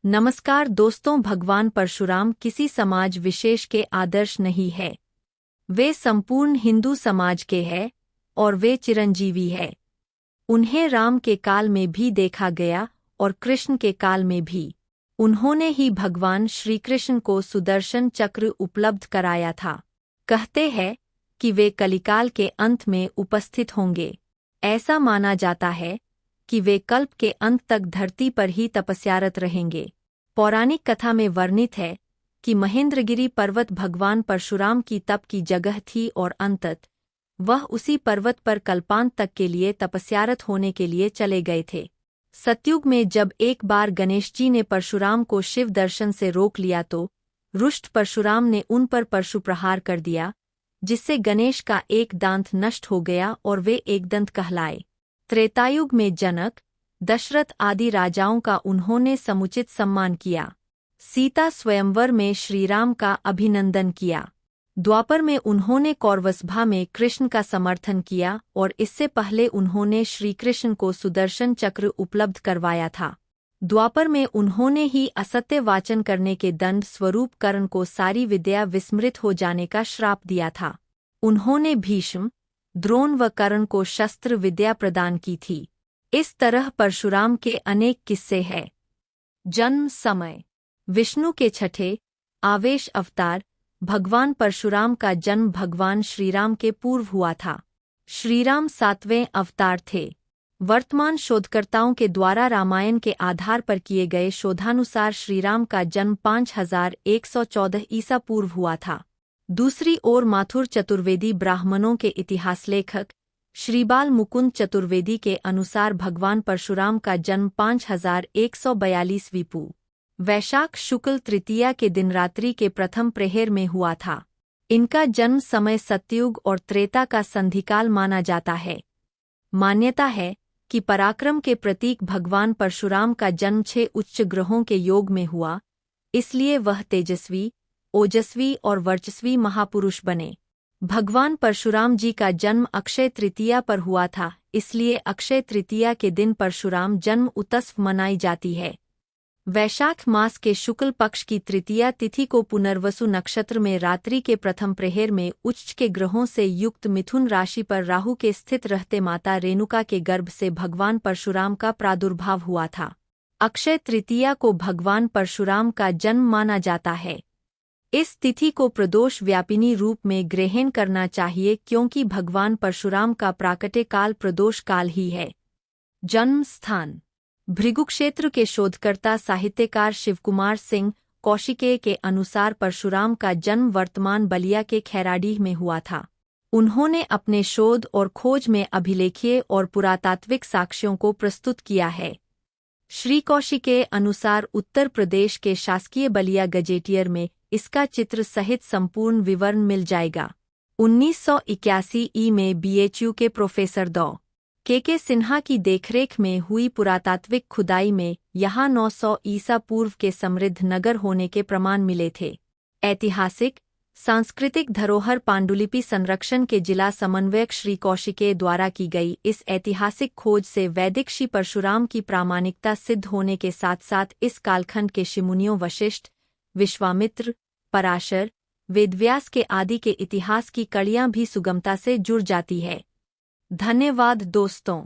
नमस्कार दोस्तों, भगवान परशुराम किसी समाज विशेष के आदर्श नहीं है। वे संपूर्ण हिंदू समाज के हैं और वे चिरंजीवी है। उन्हें राम के काल में भी देखा गया और कृष्ण के काल में भी। उन्होंने ही भगवान श्री कृष्ण को सुदर्शन चक्र उपलब्ध कराया था। कहते हैं कि वे कलिकाल के अंत में उपस्थित होंगे। ऐसा माना जाता है कि वे कल्प के अंत तक धरती पर ही तपस्यारत रहेंगे। पौराणिक कथा में वर्णित है कि महेंद्रगिरी पर्वत भगवान परशुराम की तप की जगह थी और अंतत वह उसी पर्वत पर कल्पांत तक के लिए तपस्यारत होने के लिए चले गए थे। सतयुग में जब एक बार गणेश जी ने परशुराम को शिव दर्शन से रोक लिया तो रुष्ट परशुराम ने उन पर परशु प्रहार कर दिया, जिससे गणेश का एक दांत नष्ट हो गया और वे एकदंत कहलाए। त्रेतायुग में जनक, दशरथ आदि राजाओं का उन्होंने समुचित सम्मान किया। सीता स्वयंवर में श्रीराम का अभिनंदन किया। द्वापर में उन्होंने कौरवसभा में कृष्ण का समर्थन किया और इससे पहले उन्होंने श्री कृष्ण को सुदर्शन चक्र उपलब्ध करवाया था। द्वापर में उन्होंने ही असत्य वाचन करने के दंड स्वरूप कर्ण को सारी विद्या विस्मृत हो जाने का श्राप दिया था। उन्होंने भीष्म, द्रोण व कर्ण को शस्त्र विद्या प्रदान की थी। इस तरह परशुराम के अनेक किस्से हैं। जन्म समय। विष्णु के छठे आवेश अवतार भगवान परशुराम का जन्म भगवान श्रीराम के पूर्व हुआ था। श्रीराम 7वें अवतार थे। वर्तमान शोधकर्ताओं के द्वारा रामायण के आधार पर किए गए शोधानुसार श्रीराम का जन्म 5114 ईसा पूर्व हुआ था। दूसरी ओर माथुर चतुर्वेदी ब्राह्मणों के इतिहास लेखक श्रीबाल मुकुंद चतुर्वेदी के अनुसार भगवान परशुराम का जन्म 5142 वीपू वैशाख शुक्ल तृतीया के दिन रात्रि के प्रथम प्रहर में हुआ था। इनका जन्म समय सतयुग और त्रेता का संधिकाल माना जाता है। मान्यता है कि पराक्रम के प्रतीक भगवान परशुराम का जन्म 6 उच्च ग्रहों के योग में हुआ, इसलिए वह तेजस्वी, ओजस्वी और वर्चस्वी महापुरुष बने। भगवान परशुराम जी का जन्म अक्षय तृतीया पर हुआ था, इसलिए अक्षय तृतीया के दिन परशुराम जन्म उत्सव मनाई जाती है। वैशाख मास के शुक्ल पक्ष की तृतीया तिथि को पुनर्वसु नक्षत्र में रात्रि के प्रथम प्रहर में उच्च के ग्रहों से युक्त मिथुन राशि पर राहु के स्थित रहते माता रेणुका के गर्भ से भगवान परशुराम का प्रादुर्भाव हुआ था। अक्षय तृतीया को भगवान परशुराम का जन्म माना जाता है। इस तिथि को प्रदोष व्यापिनी रूप में ग्रहण करना चाहिए क्योंकि भगवान परशुराम का प्राकट्य काल प्रदोष काल ही है। जन्म स्थान। भृगु क्षेत्र के शोधकर्ता साहित्यकार शिवकुमार सिंह कौशिकेय के अनुसार परशुराम का जन्म वर्तमान बलिया के खैराडीह में हुआ था। उन्होंने अपने शोध और खोज में अभिलेखीय और पुरातात्विक साक्ष्यों को प्रस्तुत किया है। श्री कौशिकेय अनुसार उत्तर प्रदेश के शासकीय बलिया गजेटियर में इसका चित्र सहित संपूर्ण विवरण मिल जाएगा। 1981 ई में BHU के प्रोफेसर डॉ. के सिन्हा की देखरेख में हुई पुरातात्विक खुदाई में यहाँ 900 ईसा पूर्व के समृद्ध नगर होने के प्रमाण मिले थे। ऐतिहासिक, सांस्कृतिक धरोहर पांडुलिपि संरक्षण के जिला समन्वयक श्री कौशिकेय द्वारा की गई इस ऐतिहासिक खोज से वैदिक श्री परशुराम की प्रामाणिकता सिद्ध होने के साथ साथ इस कालखंड के ऋषिमुनियों वशिष्ठ, विश्वामित्र, पराशर, वेदव्यास के आदि के इतिहास की कड़ियां भी सुगमता से जुड़ जाती है। धन्यवाद दोस्तों।